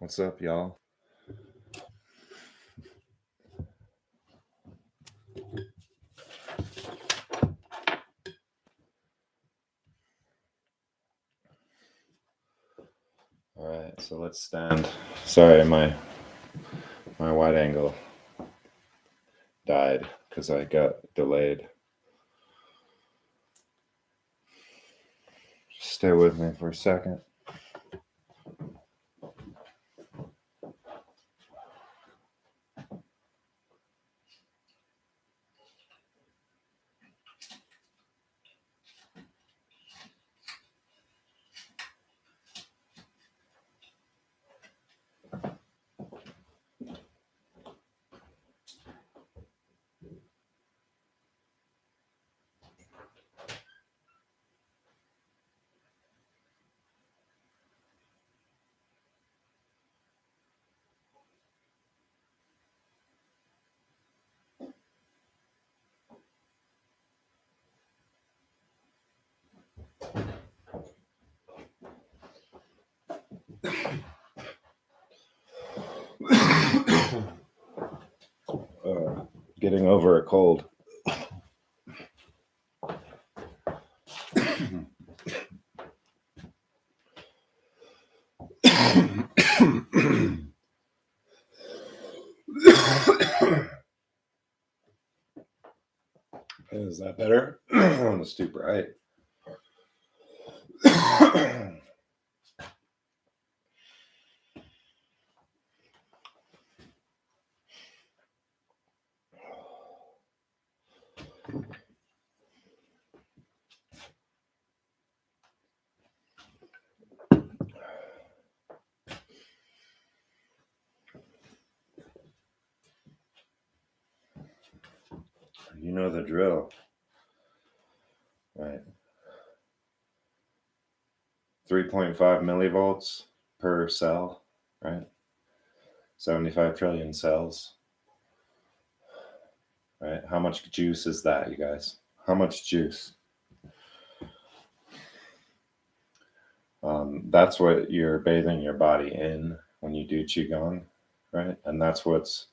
What's up, y'all? All right, so let's stand. Sorry, my wide angle died because I got delayed. Just stay with me for a second. Getting over a cold. Is that better? That's too bright. You know the drill, right? 3.5 millivolts per cell, right? 75 trillion cells, right? How much juice is that, you guys? How much juice? That's what you're bathing your body in when you do Qigong, right? And that's what's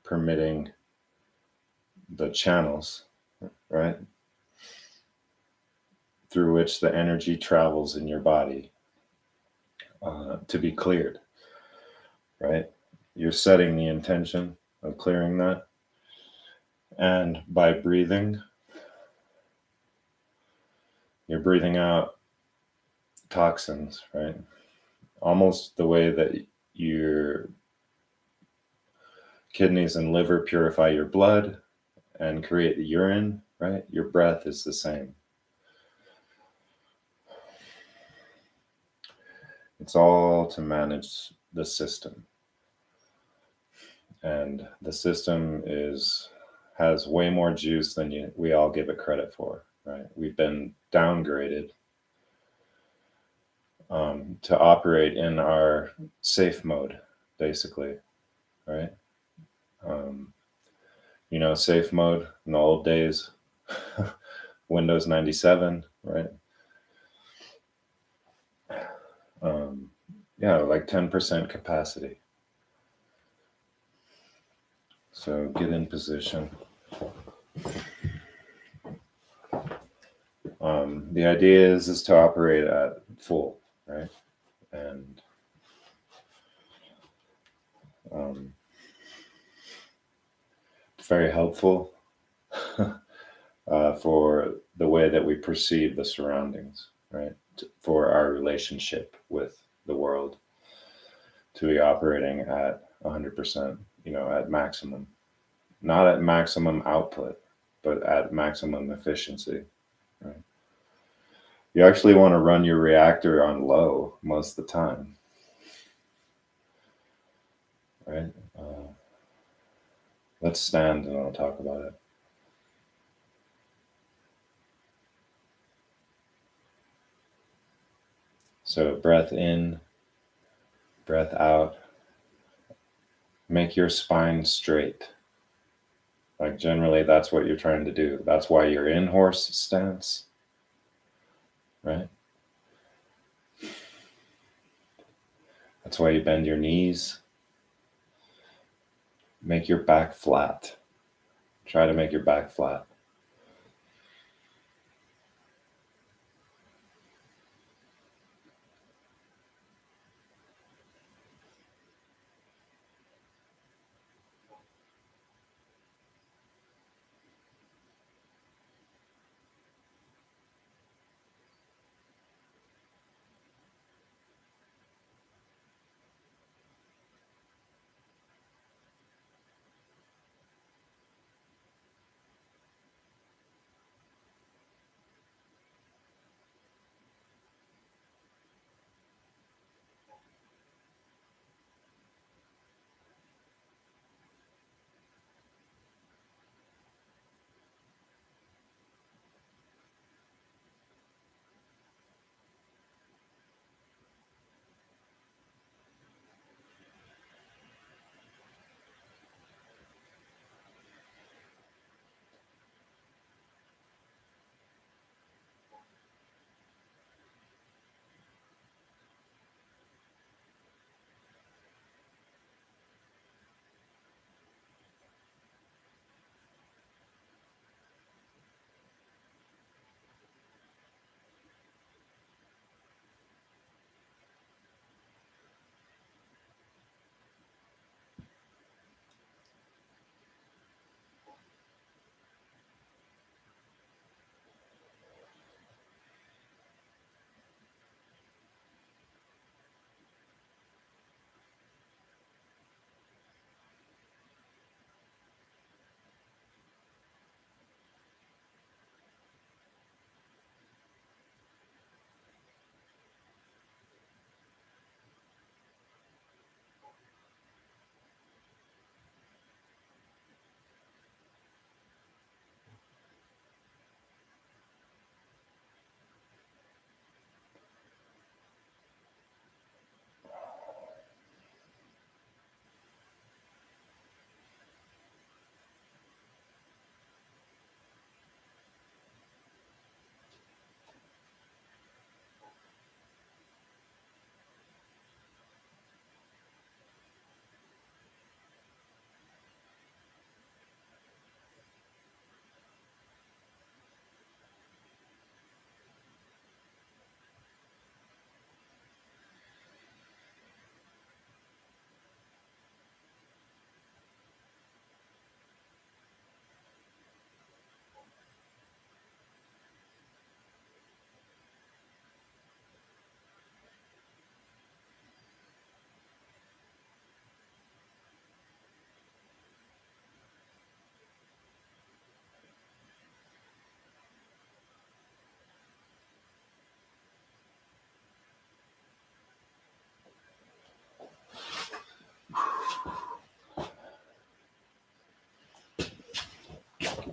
permitting the channels, right? Through which the energy travels in your body to be cleared, right? You're setting the intention of clearing that. And by breathing, you're breathing out toxins, right? Almost the way that your kidneys and liver purify your blood and create the urine, right? Your breath is the same. It's all to manage the system. And the system has way more juice than we all give it credit for, right? We've been downgraded to operate in our safe mode, basically, right? Safe mode in the old days, Windows 97, right? Like 10% capacity. So get in position. The idea is to operate at full, right? And it's very helpful for the way that we perceive the surroundings, right? For our relationship with the world to be operating at 100%, at maximum. Not at maximum output, but at maximum efficiency, right? You actually want to run your reactor on low most of the time, right? Let's stand and I'll talk about it. So breath in, breath out. Make your spine straight. Like generally that's what you're trying to do. That's why you're in horse stance, right? That's why you bend your knees. Make your back flat. Try to make your back flat.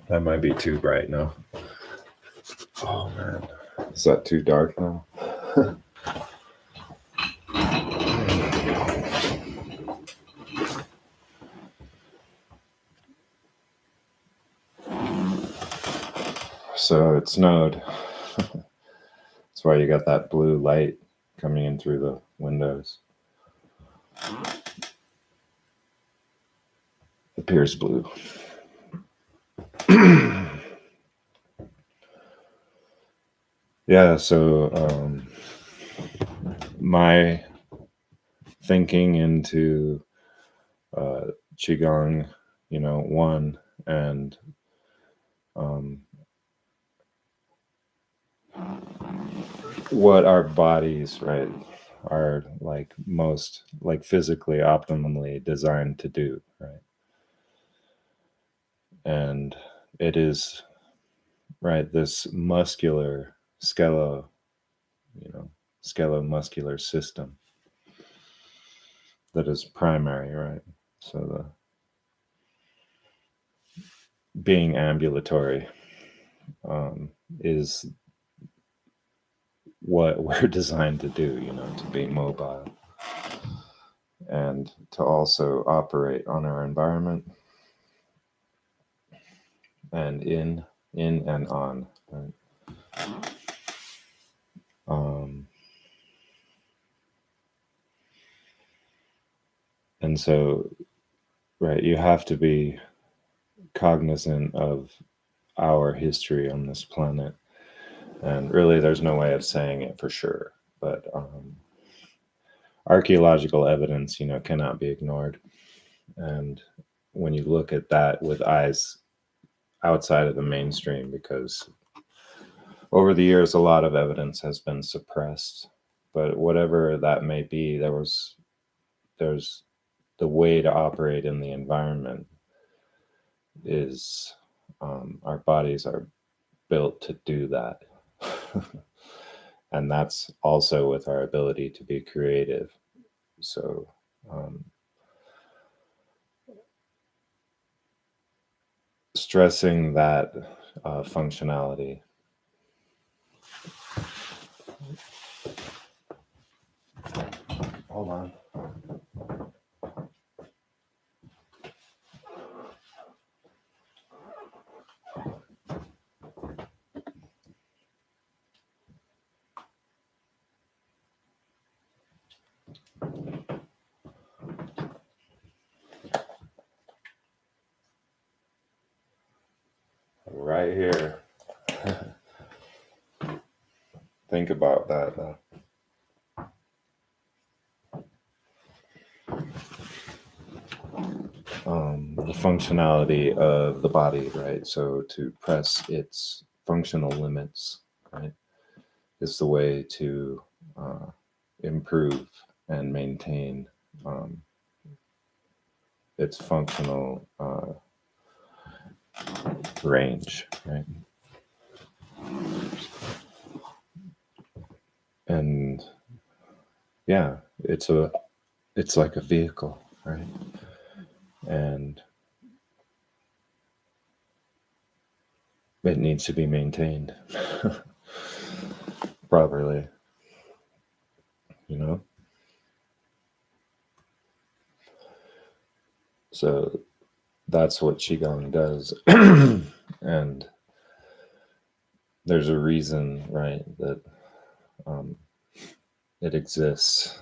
That might be too bright now. Oh man, is that too dark now? So it snowed. That's why you got that blue light coming in through the windows. It appears blue. Yeah, so my thinking into Qigong, one, and what our bodies, right, are like most like physically optimally designed to do, right? And it is, right, this muscular skeletal-muscular system that is primary, right? So the being ambulatory is what we're designed to do, to be mobile and to also operate on our environment and in and on, right? And so, right, you have to be cognizant of our history on this planet. And really, there's no way of saying it for sure. But archaeological evidence, cannot be ignored. And when you look at that with eyes outside of the mainstream, because over the years, a lot of evidence has been suppressed. But whatever that may be, there's the way to operate in the environment is our bodies are built to do that. And that's also with our ability to be creative. So stressing that functionality. Hold on. Right here. Think about that. The functionality of the body, right? So to press its functional limits, right, is the way to improve and maintain its functional range, right? And yeah, it's like a vehicle, right? And it needs to be maintained properly, So that's what Qigong does. And there's a reason, right, that it exists.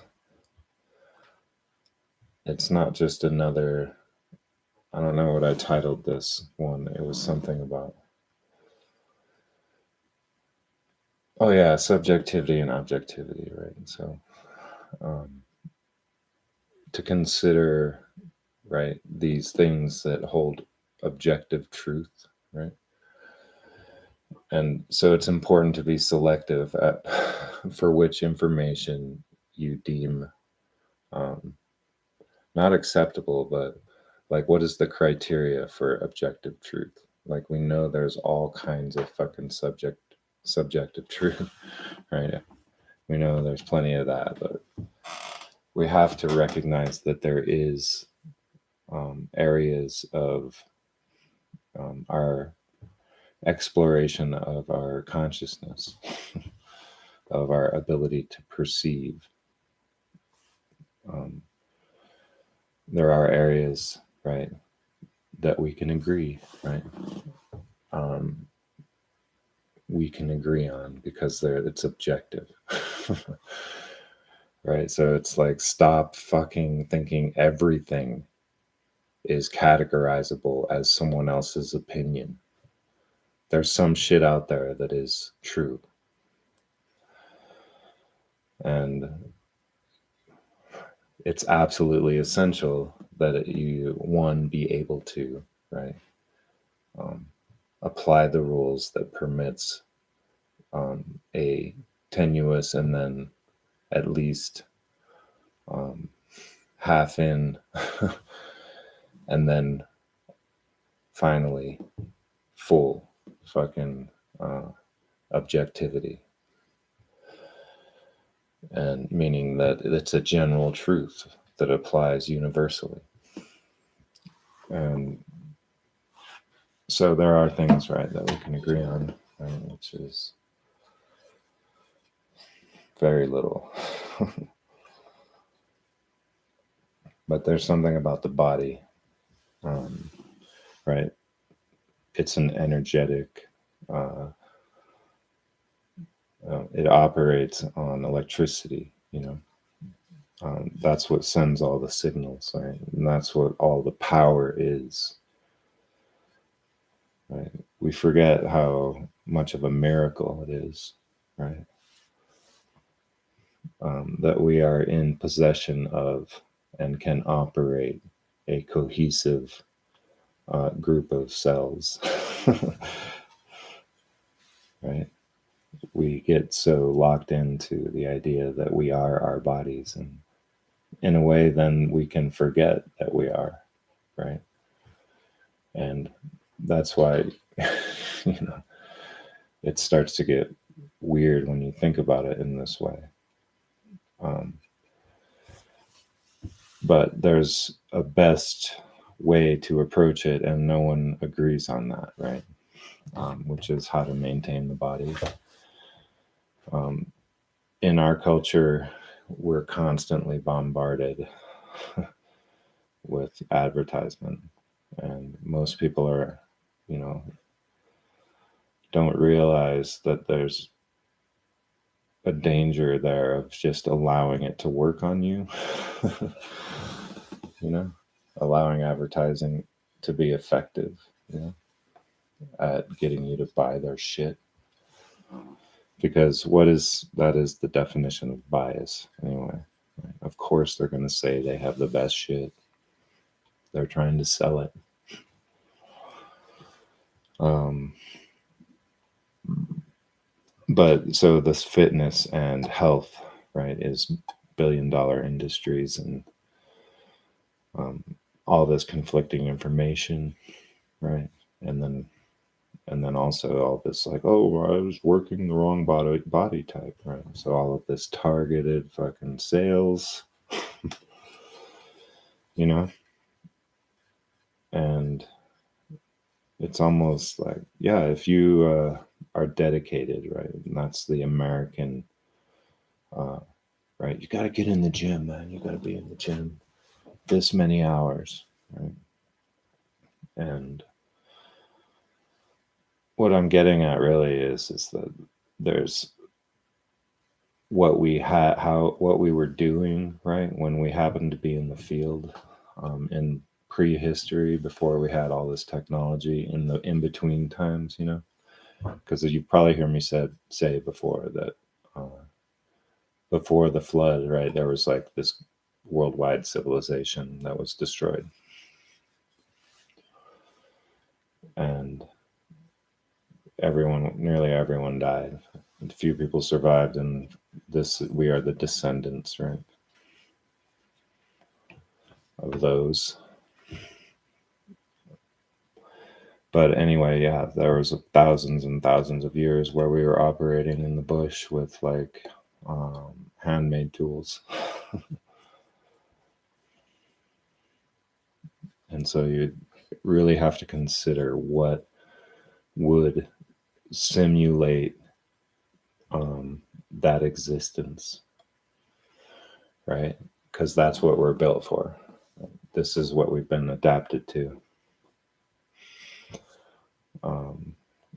It's not just another, I don't know what I titled this one. It was something about, oh yeah, subjectivity and objectivity, right? So to consider, right, these things that hold objective truth, right? And so it's important to be selective for which information you deem not acceptable, but like, what is the criteria for objective truth? Like, we know there's all kinds of fucking subjective truth, right? We know there's plenty of that, but we have to recognize that there is areas of our exploration of our consciousness, of our ability to perceive. There are areas, right, that we can agree, right? We can agree on because it's objective. Right? So it's like, stop fucking thinking everything is categorizable as someone else's opinion. There's some shit out there that is true. And it's absolutely essential that you, one, be able to, right, apply the rules that permits a tenuous and then at least half in and then finally full fucking objectivity. And meaning that it's a general truth that applies universally. And so there are things, right, that we can agree on, right, which is very little. But there's something about the body, right? It's an energetic, it operates on electricity, That's what sends all the signals, right? And that's what all the power is, right? We forget how much of a miracle it is, right? That we are in possession of and can operate a cohesive group of cells, right? We get so locked into the idea that we are our bodies, and in a way, then we can forget that we are, right? And that's why, you know, it starts to get weird when you think about it in this way. Um, but there's a best way to approach it, and no one agrees on that, right? Which is how to maintain the body. In our culture, we're constantly bombarded with advertisement, and most people are, you know, don't realize that there's a danger there of just allowing it to work on you. You know, allowing advertising to be effective, you know, at getting you to buy their shit. Because that is the definition of bias anyway. Right? Of course they're going to say they have the best shit. They're trying to sell it. But so this fitness and health, right, is billion-dollar industries, and all this conflicting information, right, and then also all this like, oh, I was working the wrong body type, right? So all of this targeted fucking sales, you know, and it's almost like, yeah, if you are dedicated, right, and that's the American, right, you got to get in the gym, man. You got to be in the gym this many hours, right? And what I'm getting at really is that there's what we were doing, right, when we happened to be in the field, in prehistory, before we had all this technology, in the in between times, you know, because you probably hear me say before that before the flood, right, there was like this worldwide civilization that was destroyed, and nearly everyone died. A few people survived, and we are the descendants, right, of those. But anyway, yeah, there was thousands and thousands of years where we were operating in the bush with like handmade tools. And so you really have to consider what would simulate that existence, right? Because that's what we're built for. This is what we've been adapted to.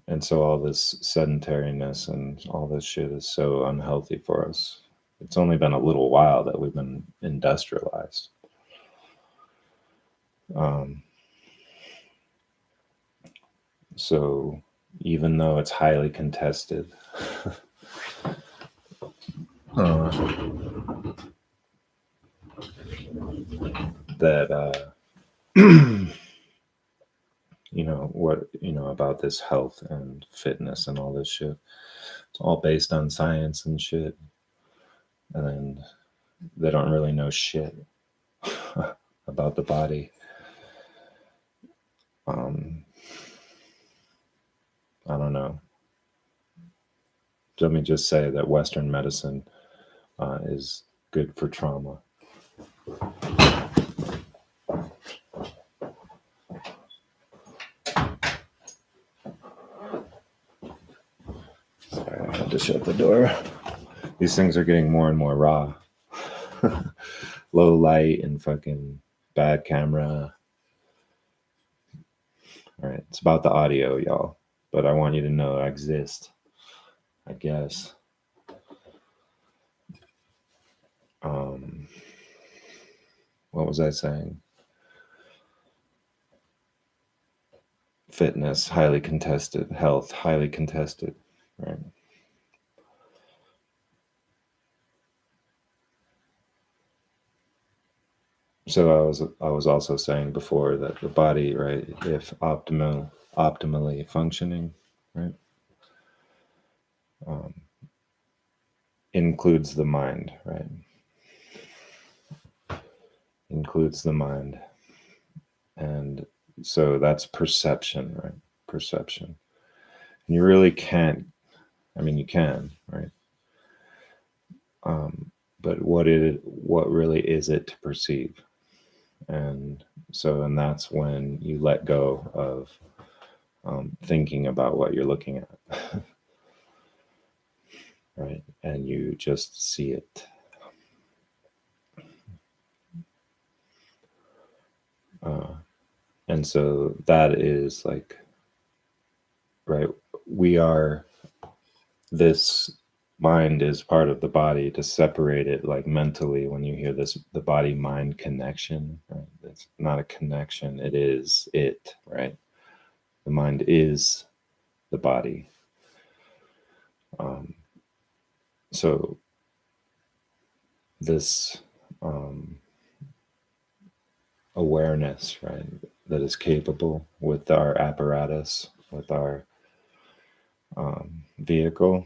And so all this sedentariness and all this shit is so unhealthy for us. It's only been a little while that we've been industrialized. So even though it's highly contested, that you know what, you know, about this health and fitness and all this shit, it's all based on science and shit, and they don't really know shit about the body. I don't know. Let me just say that Western medicine is good for trauma. Sorry, I had to shut the door. These things are getting more and more raw. Low light and fucking bad camera. All right, it's about the audio, y'all. But I want you to know I exist, I guess. what was I saying? Fitness, highly contested. Health, highly contested, right? So I was also saying before that the body, right, if optimally functioning, right, um, includes the mind, right? Includes the mind. And so that's perception, right? Perception. And you really can't, I mean, you can, right? But what really is it to perceive? And so, and that's when you let go of thinking about what you're looking at, right? And you just see it. And so that is like, right, we are, this mind is part of the body. To separate it, like mentally, when you hear this, the body mind connection, right? It's not a connection, it is it, right? The mind is the body. So this awareness, right, that is capable with our apparatus, with our vehicle,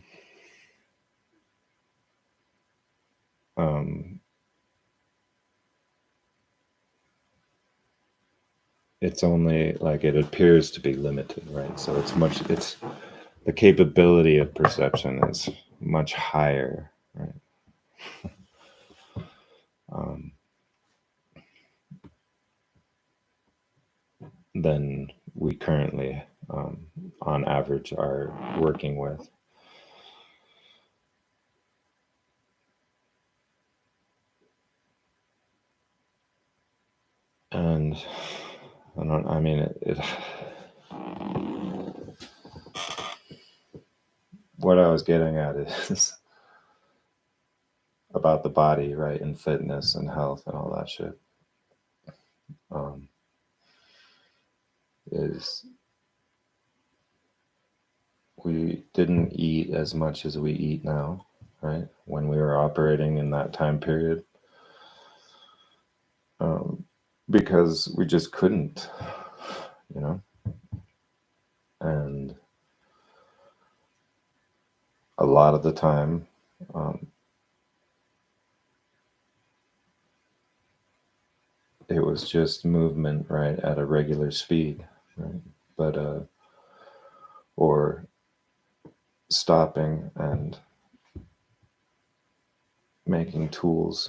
it's only like, it appears to be limited, right? So it's the capability of perception is much higher, right? Than we currently, on average, are working with. And I mean, what I was getting at is about the body, right, and fitness and health and all that shit. Is we didn't eat as much as we eat now, right? When we were operating in that time period, because we just couldn't, you know, and a lot of the time, it was just movement, right, at a regular speed, right? But or stopping and making tools.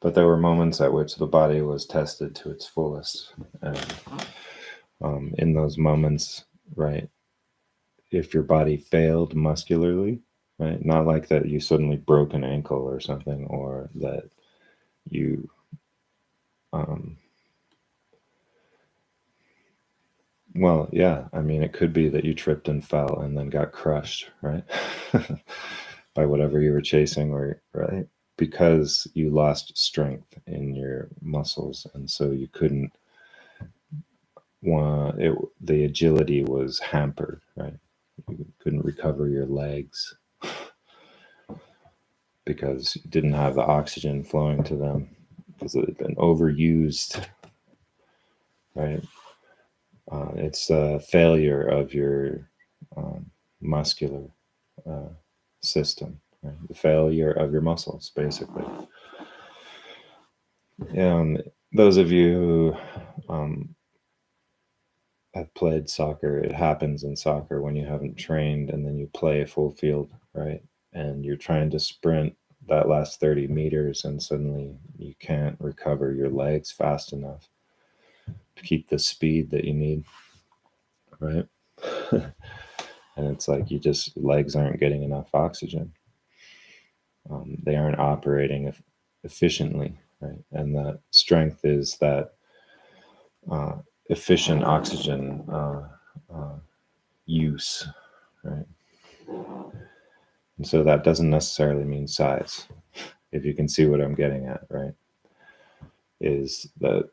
But there were moments at which the body was tested to its fullest, and in those moments, right, if your body failed muscularly, right, not like that you suddenly broke an ankle or something, or that you well, yeah, I mean, it could be that you tripped and fell and then got crushed, right? By whatever you were chasing, or right, because you lost strength in your muscles, and so you couldn't. The agility was hampered, right? You couldn't recover your legs because you didn't have the oxygen flowing to them because it had been overused, right? It's a failure of your muscular system, right? The failure of your muscles, basically. Those of you who have played soccer, it happens in soccer when you haven't trained and then you play a full field, right? And you're trying to sprint that last 30 meters and suddenly you can't recover your legs fast enough to keep the speed that you need, right? And it's like legs aren't getting enough oxygen. They aren't operating efficiently, right? And that strength is that efficient oxygen use, right? And so that doesn't necessarily mean size. if you can see what I'm getting at, right? Is that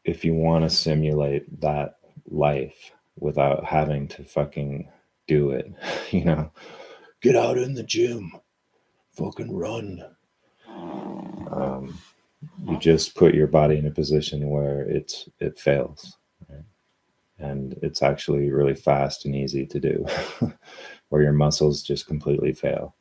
if you want to simulate that life without having to fucking do it, you know, get out in the gym, fucking run. You just put your body in a position where it fails, right? And it's actually really fast and easy to do, where your muscles just completely fail.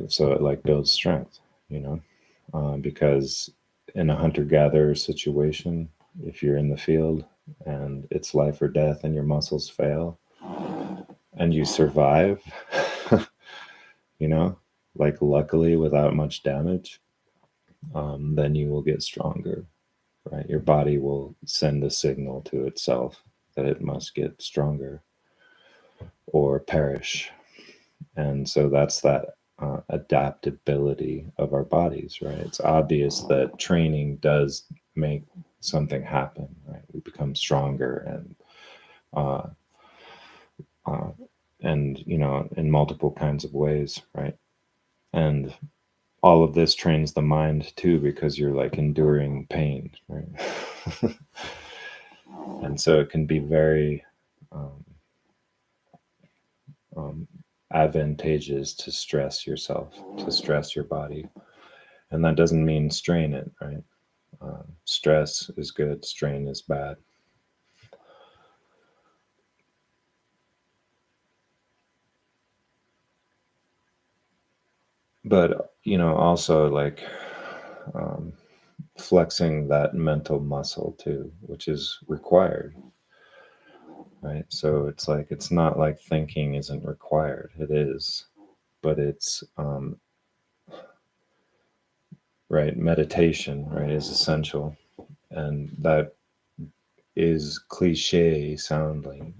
So it like builds strength, you know, because in a hunter-gatherer situation, if you're in the field and it's life or death and your muscles fail and you survive, you know, like luckily without much damage, then you will get stronger, right? Your body will send a signal to itself that it must get stronger or perish. And so that's that adaptability of our bodies, right? It's obvious that training does make something happen, right? We become stronger uh, uh, and you know, in multiple kinds of ways, right? And all of this trains the mind too, because you're like enduring pain, right? And so it can be very um, um, advantageous to stress yourself, to stress your body. And that doesn't mean strain it, right? Stress is good, strain is bad. But, you know, also like um, flexing that mental muscle too, which is required, right? So it's like, it's not like thinking isn't required, it is, but it's, right, meditation, right, is essential. And that is cliche sounding,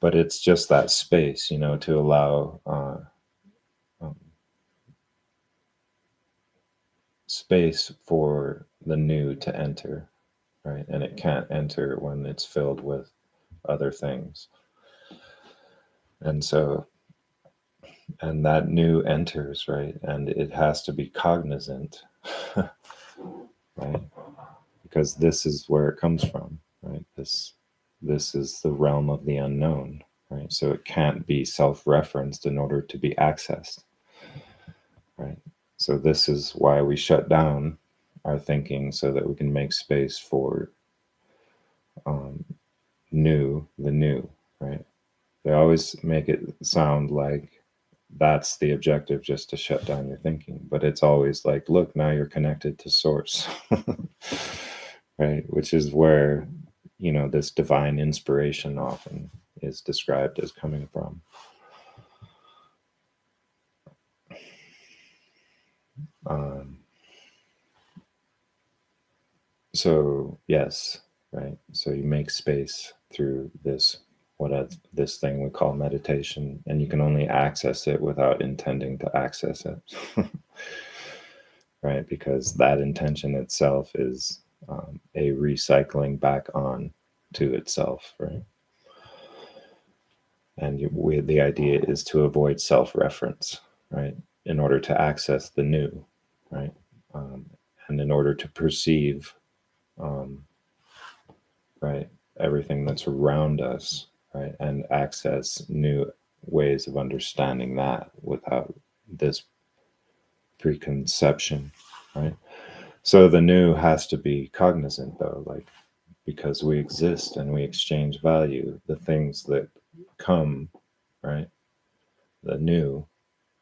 but it's just that space, you know, to allow um, space for the new to enter, right? And it can't enter when it's filled with other things. And so, and that new enters, right? And it has to be cognizant, right? Because this is where it comes from, right? This is the realm of the unknown, right? So it can't be self-referenced in order to be accessed, right? So this is why we shut down our thinking so that we can make space for um, the new, right? They always make it sound like that's the objective, just to shut down your thinking. But it's always like, look, now you're connected to source, right? Which is where, you know, this divine inspiration often is described as coming from. Um, so yes, right. So you make space through this thing we call meditation, and you can only access it without intending to access it, right? Because that intention itself is a recycling back on to itself, right? And the idea is to avoid self-reference, right? In order to access the new, right? Um, and in order to perceive, um, right, everything that's around us, right, and access new ways of understanding that without this preconception, right? So the new has to be cognizant, though, like, because we exist and we exchange value, the things that come, right, the new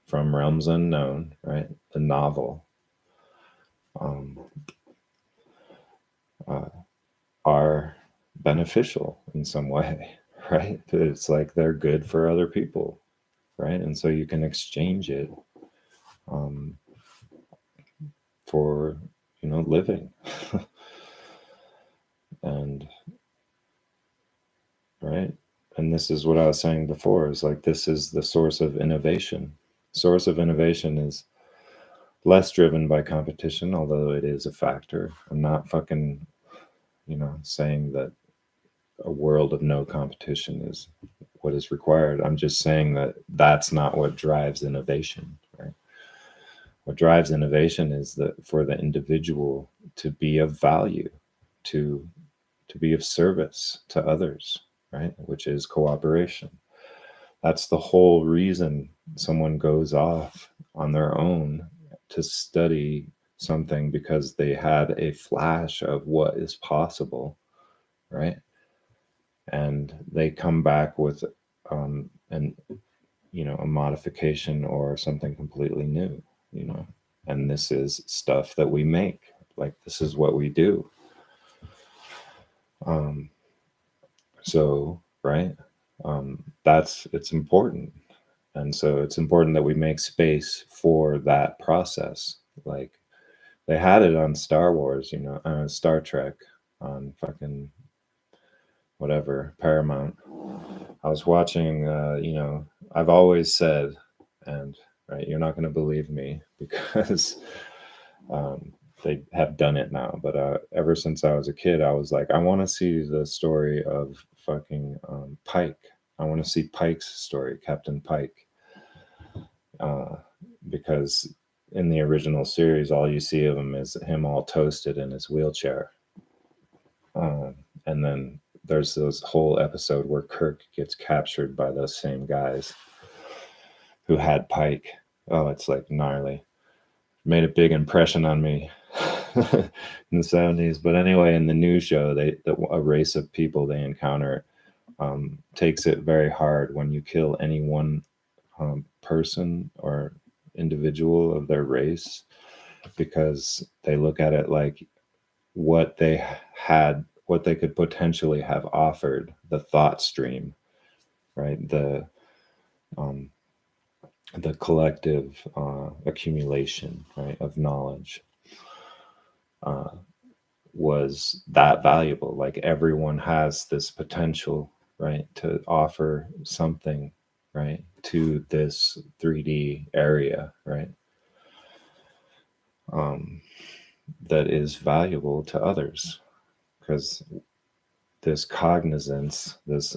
from realms unknown, right, the novel, um, uh, are beneficial in some way, right? It's like they're good for other people, right? And so you can exchange it um, for, you know, living. And right, and this is what I was saying before, is like, this is the source of innovation. Source of innovation is less driven by competition, although it is a factor. I'm not fucking, you know, saying that a world of no competition is what is required. I'm just saying that that's not what drives innovation, right? What drives innovation is that for the individual to be of value, to be of service to others, right? Which is cooperation. That's the whole reason someone goes off on their own to study something, because they had a flash of what is possible, right? And they come back with an a modification or something completely new, and this is stuff that we make. Like, this is what we do. So, right, it's important. And so it's important that we make space for that process. Like, they had it on Star Wars, Star Trek, on fucking whatever, Paramount. I was watching, I've always said, and right, you're not going to believe me because they have done it now, but ever since I was a kid, I was like, I want to see the story of fucking Pike. I want to see Pike's story, Captain Pike, because in the original series, all you see of him is him all toasted in his wheelchair. And then there's this whole episode where Kirk gets captured by those same guys who had Pike. Oh, it's like gnarly. Made a big impression on me in the 70s. But anyway, in the new show, a race of people they encounter takes it very hard when you kill any one person or individual of their race, because they look at it like what they could potentially have offered, the thought stream, right? The collective accumulation, right, of knowledge was that valuable. Like, everyone has this potential, right, to offer something, right, to this 3D area, right, that is valuable to others, because this cognizance, this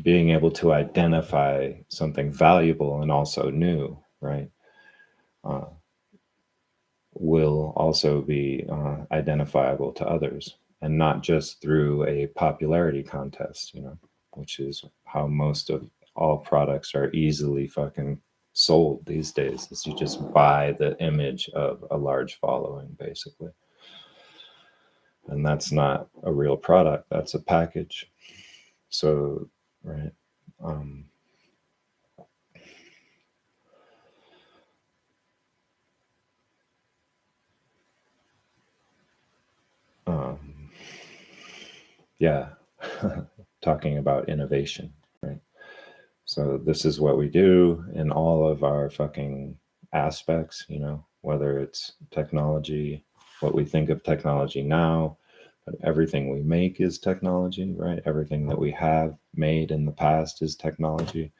being able to identify something valuable and also new, right, will also be identifiable to others, and not just through a popularity contest, which is how most of all products are easily fucking sold these days, is you just buy the image of a large following, basically. And that's not a real product, that's a package. So, right. Yeah, talking about innovation, right? So this is what we do in all of our fucking aspects, whether it's technology, what we think of technology now, but everything we make is technology, right? Everything that we have made in the past is technology.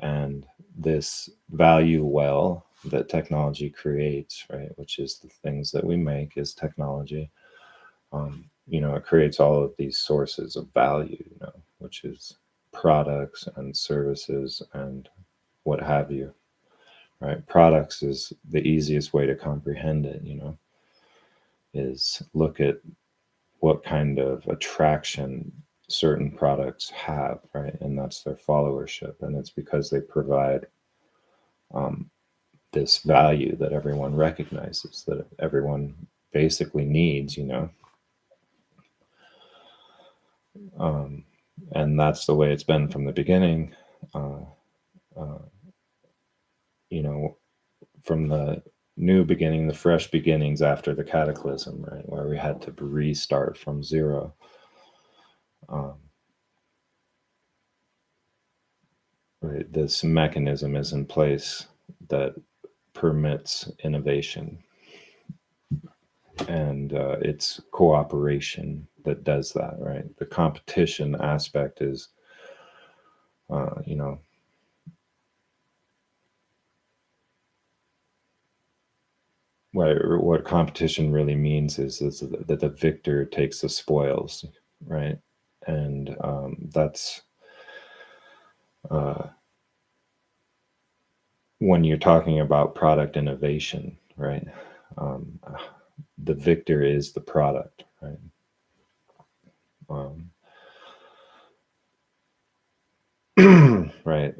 And this value well that technology creates, right, which is the things that we make, is technology. It creates all of these sources of value, which is products and services and what have you, right? Products is the easiest way to comprehend it, is look at what kind of attraction certain products have, right? And that's their followership. And it's because they provide this value that everyone recognizes, that everyone basically needs, and that's the way it's been from the beginning. From the new beginning, the fresh beginnings after the cataclysm, right, where we had to restart from zero. Right, this mechanism is in place that permits innovation, and it's cooperation that does that, right? The competition aspect is, what competition really means is that the victor takes the spoils, right? And that's when you're talking about product innovation, right? Um, the victor is the product, right? Right.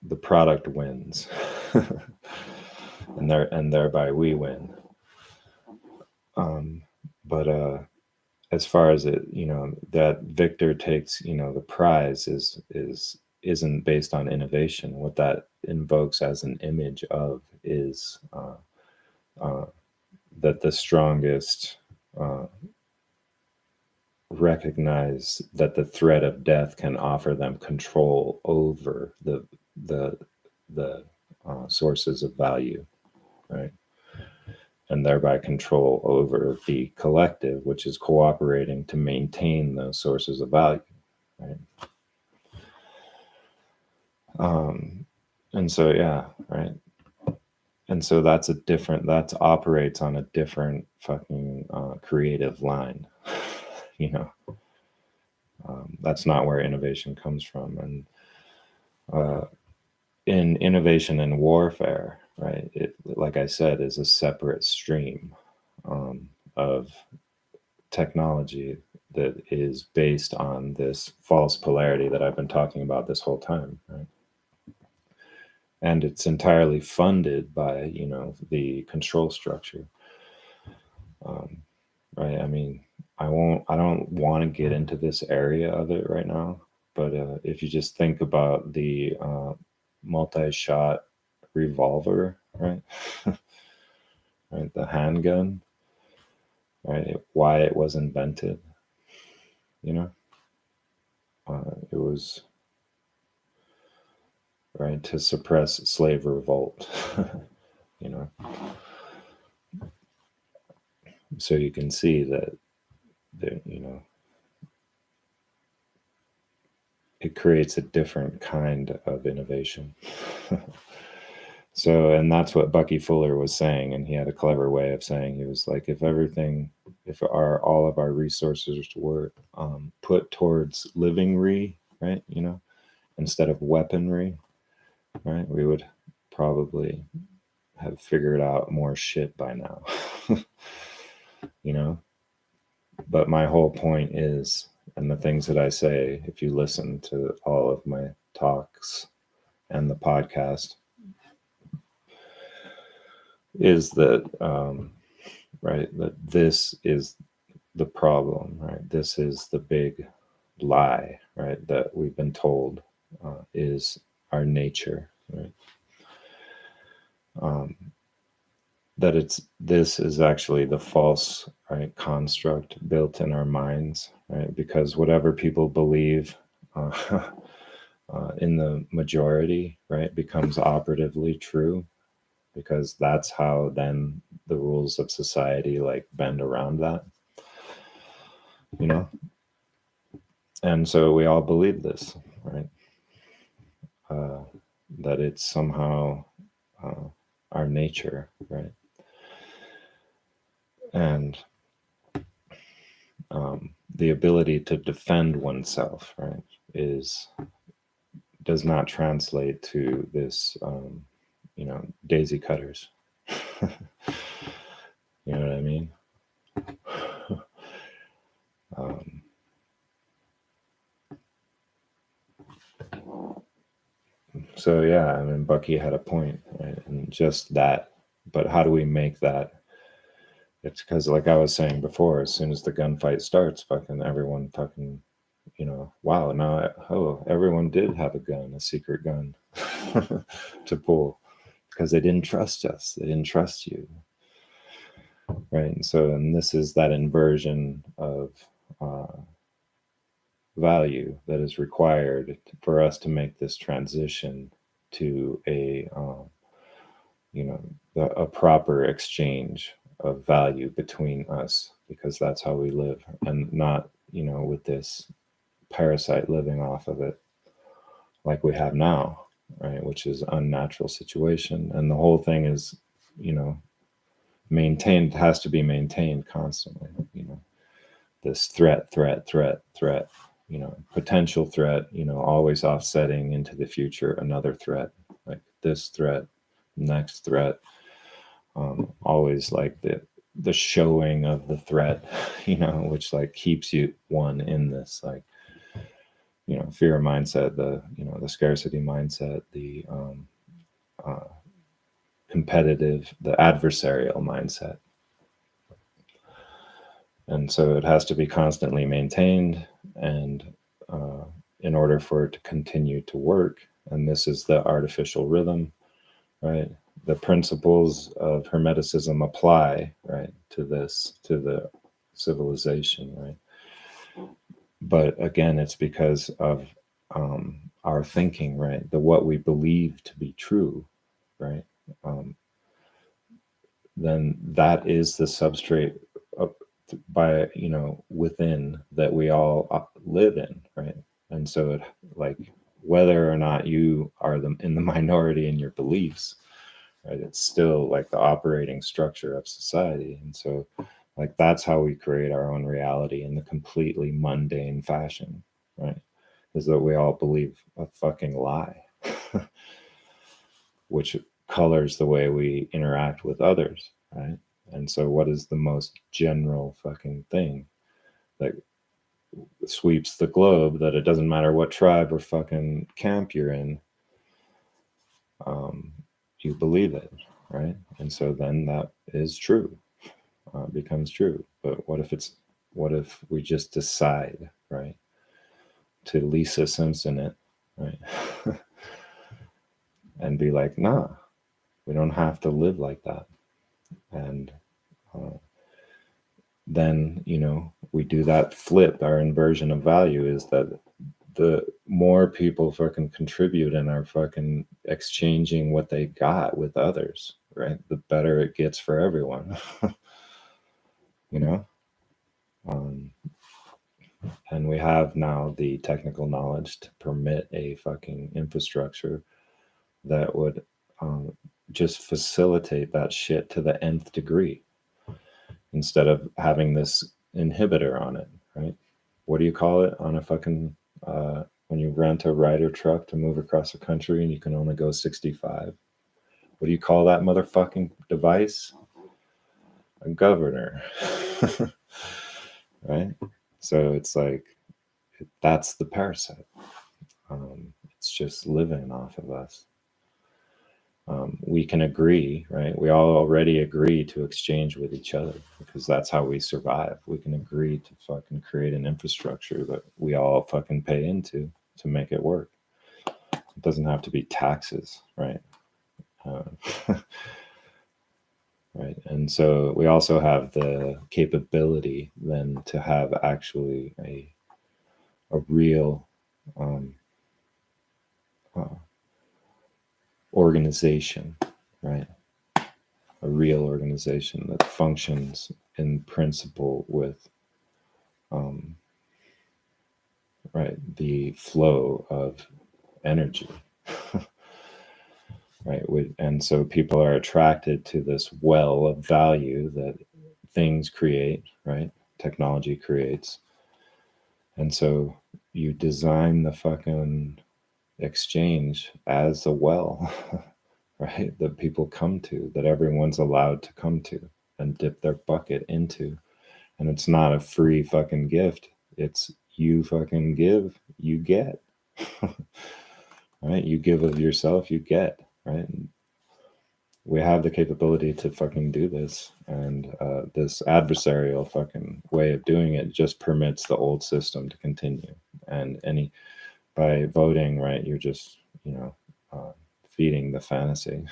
The product wins, and thereby we win. But as far as it, that victor takes, the prize isn't based on innovation. What that invokes as an image of is that the strongest recognize that the threat of death can offer them control over the sources of value, right? And thereby control over the collective, which is cooperating to maintain those sources of value, right? And so, yeah, right. And so that operates on a different fucking creative line, you know. That's not where innovation comes from. And in innovation and warfare, right, it, like I said, is a separate stream of technology that is based on this false polarity that I've been talking about this whole time, right? And it's entirely funded by, the control structure, right? I mean, I don't want to get into this area of it right now, but if you just think about the multi-shot revolver, right? Right, the handgun, right? Why it was invented, it was right to suppress slave revolt, you know. So you can see that, it creates a different kind of innovation. So, and that's what Bucky Fuller was saying, and he had a clever way of saying, he was like, if all of our resources were put towards living right, instead of weaponry, right, we would probably have figured out more shit by now. But my whole point is, and the things that I say, if you listen to all of my talks and the podcast, is that right, that this is the problem, right? This is the big lie, right, that we've been told is our nature, right? That this is actually the false, right, construct built in our minds, right? Because whatever people believe in the majority, right, becomes operatively true, because that's how then the rules of society like bend around that, and so we all believe this, right? That it's somehow our nature, right? And the ability to defend oneself, right, does not translate to this, daisy cutters. You know what I mean? So yeah, I mean, Bucky had a point, right? And just that, but how do we make that? It's because, like I was saying before, as soon as the gunfight starts, fucking everyone fucking, wow, now, everyone did have a gun, a secret gun to pull, because they didn't trust us. They didn't trust you. Right. And this is that inversion of value that is required for us to make this transition to a proper exchange of value between us, because that's how we live, and not, with this parasite living off of it like we have now, right? Which is unnatural situation. And the whole thing is, maintained, has to be maintained constantly, this threat, potential threat, always offsetting into the future, another threat, like this threat, next threat, always like the showing of the threat, which like keeps you one in this like, fear mindset, the scarcity mindset, the competitive, the adversarial mindset. And so it has to be constantly maintained, and in order for it to continue to work. And this is the artificial rhythm, right? The principles of Hermeticism apply, right, to the civilization, right? But again, it's because of our thinking, right? What we believe to be true, right? Then that is the substrate by within that we all live in, right? And so it, like, whether or not you are in the minority in your beliefs, right, it's still like the operating structure of society. And so like that's how we create our own reality in the completely mundane fashion, right? Is that we all believe a fucking lie which colors the way we interact with others, right? And so what is the most general fucking thing that sweeps the globe, that it doesn't matter what tribe or fucking camp you're in, you believe it, right? And so then that is true, becomes true. But what if we just decide, right, to Lisa Simpson it, right? And be like, nah, we don't have to live like that. And then we do that flip. Our inversion of value is that the more people fucking contribute and are fucking exchanging what they got with others, right, the better it gets for everyone. And we have now the technical knowledge to permit a fucking infrastructure that would just facilitate that shit to the nth degree, instead of having this inhibitor on it, right? What do you call it on a fucking when you rent a Ryder truck to move across the country and you can only go 65? What do you call that motherfucking device? A governor. Right? So it's like, that's the parasite. It's just living off of us. We can agree, right? We all already agree to exchange with each other because that's how we survive. We can agree to fucking create an infrastructure that we all fucking pay into to make it work. It doesn't have to be taxes, right? Right. And so we also have the capability then to have actually a real organization, right? A real organization that functions in principle with right, the flow of energy. Right. And so people are attracted to this well of value that things create, right? Technology creates. And so you design the fucking exchange as a well, right? That people come to, that everyone's allowed to come to and dip their bucket into. And it's not a free fucking gift. It's you fucking give, you get. Right? You give of yourself, you get, right? And we have the capability to fucking do this. And this adversarial fucking way of doing it just permits the old system to continue. And by voting, right, you're just, feeding the fantasy.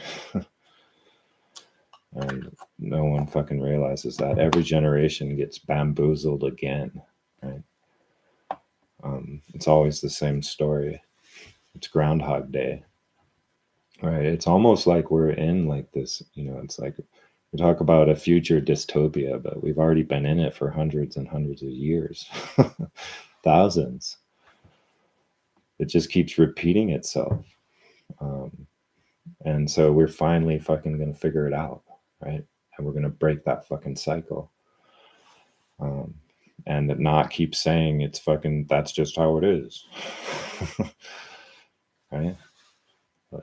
And no one fucking realizes that. Every generation gets bamboozled again, right? It's always the same story. It's Groundhog Day, right? It's almost like we're in like this, it's like we talk about a future dystopia, but we've already been in it for hundreds and hundreds of years, thousands. It just keeps repeating itself. And so we're finally fucking going to figure it out, right? And we're going to break that fucking cycle. and not keep saying it's fucking, that's just how it is. Right?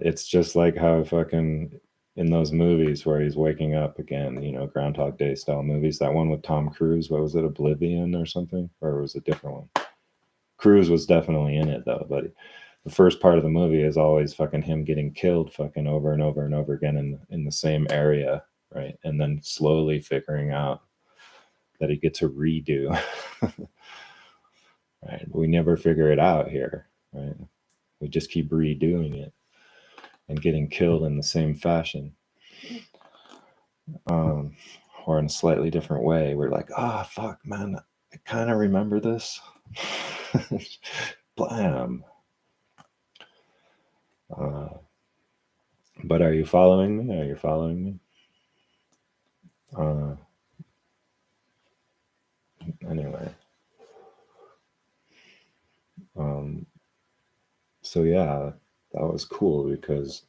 It's just like how fucking in those movies where he's waking up again, you know, Groundhog Day style movies. That one with Tom Cruise, what was it, Oblivion or something? Or was it a different one? Cruise was definitely in it though, but the first part of the movie is always fucking him getting killed fucking over and over and over again in the same area, right? And then slowly figuring out that he gets a redo. Right? We never figure it out here, right? We just keep redoing it and getting killed in the same fashion. Or in a slightly different way. We're like, fuck, man, I kind of remember this. Blam. But are you following me? Are you following me? Anyway. So yeah, that was cool because,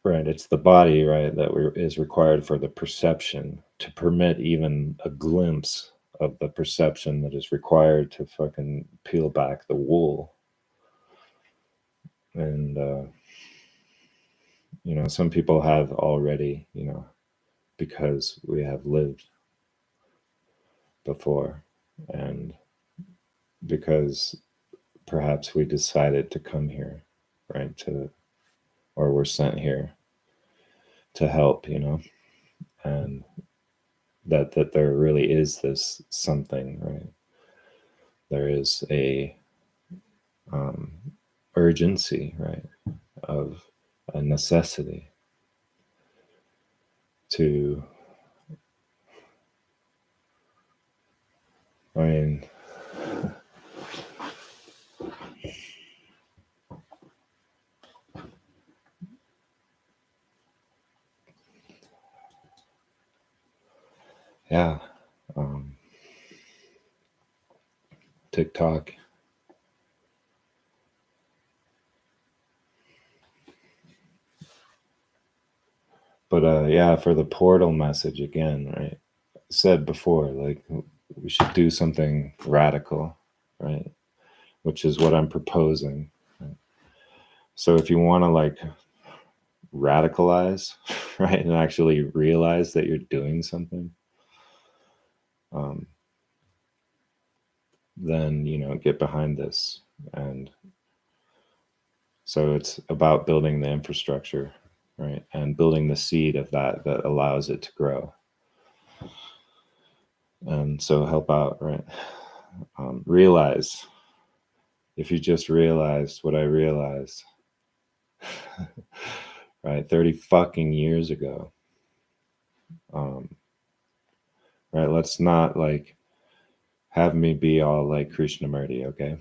right, it's the body, right, that is required for the perception to permit even a glimpse of the perception that is required to fucking peel back the wool. And you know, some people have already, you know, because we have lived before, and because perhaps we decided to come here, right, or we're sent here to help, you know, and that there really is this something, right? There is a urgency, right, of a necessity to, I mean, yeah, TikTok. But yeah, for the portal message again, right? I said before, like we should do something radical, right? Which is what I'm proposing. Right? So if you want to like radicalize, right, and actually realize that you're doing something, then you know, get behind this. And so it's about building the infrastructure, right, and building the seed of that allows it to grow. And so help out, right? Realize, if you just realized what I realized, right, 30 fucking years ago, right? Let's not like have me be all like Krishnamurti, okay?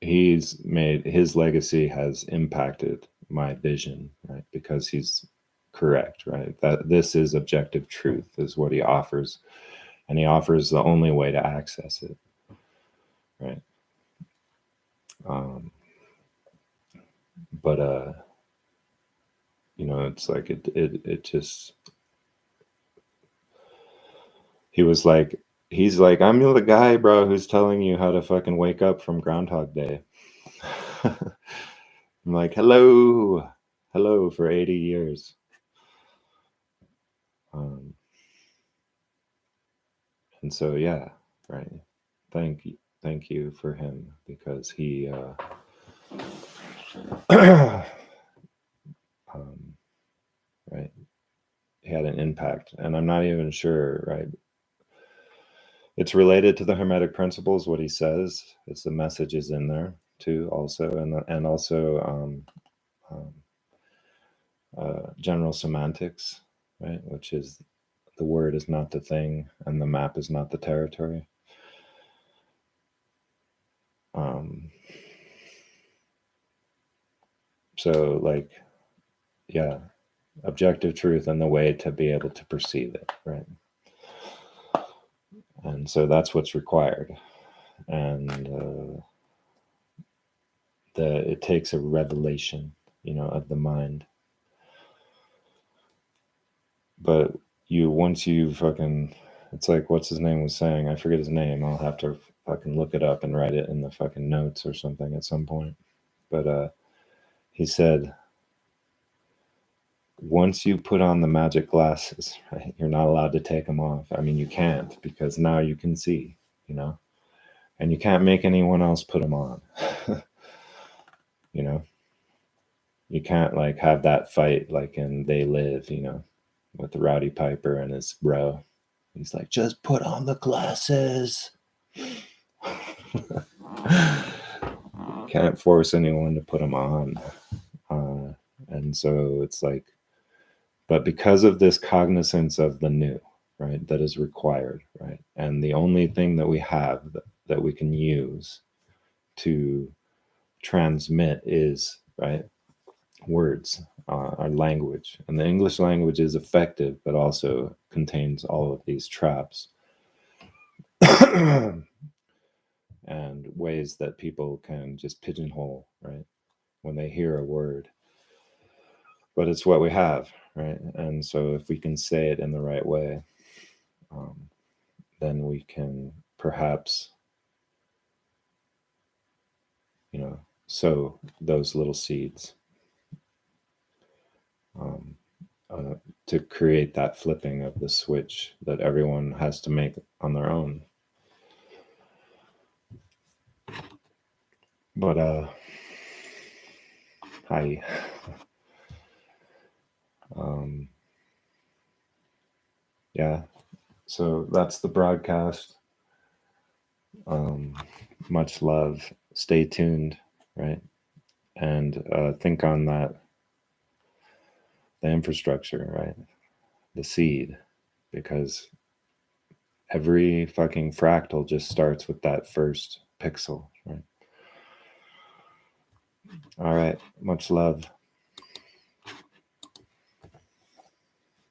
He's made, his legacy has impacted my vision, right? Because he's correct, right? That this is objective truth, is what he offers, and he offers the only way to access it, right? But you know, it's like it just, he was like, he's like, I'm the guy, bro, who's telling you how to fucking wake up from Groundhog Day. I'm like, hello for 80 years. And so, yeah, right. Thank you for him, because he, right, he had an impact, and I'm not even sure, right. It's related to the Hermetic principles, what he says. It's the messages in there too, also, and also general semantics, right, which is the word is not the thing, and the map is not the territory. So, like, yeah, objective truth and the way to be able to perceive it, right? And so that's what's required. And it takes a revelation, you know, of the mind. But once you fucking, it's like, what's his name was saying, I forget his name, I'll have to fucking look it up and write it in the fucking notes or something at some point. But he said, once you put on the magic glasses, right, you're not allowed to take them off. I mean, you can't, because now you can see, you know, and you can't make anyone else put them on. You know, you can't like have that fight like in They Live, you know, with the Rowdy Piper and his bro. He's like, just put on the glasses. Can't force anyone to put them on. And so it's like, but because of this cognizance of the new, right, that is required, right, and the only thing that we have that we can use to transmit is, right, words, our language. And the English language is effective, but also contains all of these traps and ways that people can just pigeonhole, right, when they hear a word. But it's what we have, right? And so if we can say it in the right way, then we can perhaps, you know, sow those little seeds to create that flipping of the switch that everyone has to make on their own. But hi. Yeah, so that's the broadcast. Much love. Stay tuned, right? And think on that, the infrastructure, right? The seed, because every fucking fractal just starts with that first pixel, right? All right, much love.